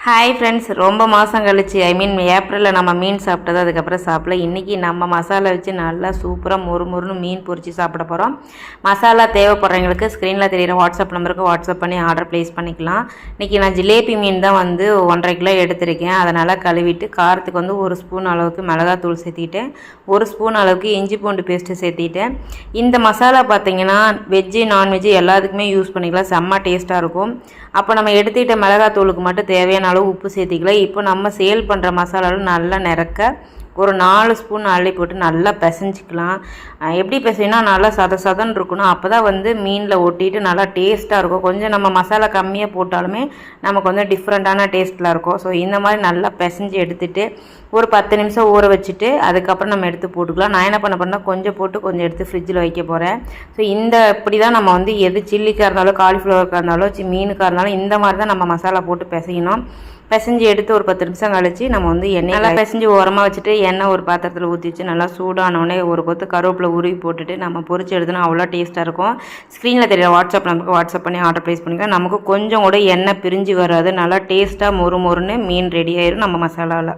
Hi friends, ரொம்ப மாதம் கழிச்சு ஏப்ரலில் நம்ம மீன் சாப்பிட்டது. அதுக்கப்புறம் சாப்பிடல. இன்றைக்கி நம்ம மசாலா வச்சு நல்லா சூப்பராக மொறுன்னு மீன் பொரித்து சாப்பிட போகிறோம். மசாலா தேவைப்படுறவங்களுக்கு ஸ்க்ரீனில் தெரிகிற வாட்ஸ்அப் நம்பருக்கு வாட்ஸ்அப் பண்ணி ஆர்டர் ப்ளேஸ் பண்ணிக்கலாம். இன்றைக்கி நான் ஜிலேபி மீன் தான் 1.5 கிலோ எடுத்திருக்கேன். அதனால் கழுவிட்டு காரத்துக்கு 1 ஸ்பூன் அளவுக்கு மிளகாத்தூள் சேர்த்திட்டேன். 1 ஸ்பூன் அளவுக்கு இஞ்சி பூண்டு பேஸ்ட்டு சேர்த்திட்டேன். இந்த மசாலா பார்த்திங்கன்னா வெஜ்ஜு நான்வெஜ்ஜு எல்லாத்துக்குமே யூஸ் பண்ணிக்கலாம். செம்ம டேஸ்ட்டாக இருக்கும். அப்போ நம்ம எடுத்துக்கிட்ட மிளகாத்தூளுக்கு மட்டும் தேவையான அளவு உப்பு சேர்த்திக்கலாம். இப்போ நம்ம சேல் பண்ணுற மசாலாவில் நல்லா நிறக்க ஒரு 4 ஸ்பூன் அள்ளி போட்டு நல்லா பிசைஞ்சிக்கலாம். எப்படி பிசைனா நல்லா சதன்னு இருக்கணும். அப்போ தான் மீனில் ஒட்டிட்டு நல்லா டேஸ்ட்டாக இருக்கும். கொஞ்சம் நம்ம மசாலா கம்மியாக போட்டாலுமே நமக்கு டிஃப்ரெண்ட்டான டேஸ்ட்டில் இருக்கும். ஸோ இந்த மாதிரி நல்லா பிசைஞ்சு எடுத்துகிட்டு ஒரு 10 நிமிஷம் ஊற வச்சுட்டு அதுக்கப்புறம் நம்ம எடுத்து போட்டுக்கலாம். நான் என்ன பண்ணால் கொஞ்சம் போட்டு கொஞ்சம் எடுத்து ஃப்ரிட்ஜில் வைக்க போகிறேன். ஸோ இப்படி தான் நம்ம எது சில்லிக்காக இருந்தாலும் காலிஃப்ளவருக்காக இருந்தாலும் மீனுக்காக இருந்தாலும் இந்த மாதிரி தான் நம்ம மசாலா போட்டு பிசையணும். பிசைஞ்சு எடுத்து ஒரு 10 நிமிஷம் கழிச்சு நம்ம எண்ணெய் நல்லா பிசைஞ்சு ஓரமாக வச்சுட்டு எண்ணெய் ஒரு பாத்திரத்தில் ஊற்றி வச்சு நல்லா சூடானோடனே ஒரு கொத்து கருவேப்பிலை உருவி போட்டுட்டு நம்ம பொரிச்சு எடுத்தோன்னா அவ்வளோ டேஸ்ட்டாக இருக்கும். ஸ்க்ரீனில் தெரியல வாட்ஸ்அப் நமக்கு வாட்ஸ்அப் பண்ணி ஆர்டர் ப்ளேஸ் பண்ணிக்கலாம். நமக்கு கொஞ்சம் கூட எண்ணெய் பிரிஞ்சு வராது. நல்லா டேஸ்ட்டாக மொறுன்னு மீன் ரெடி ஆயிரும் நம்ம மசாலாவில்.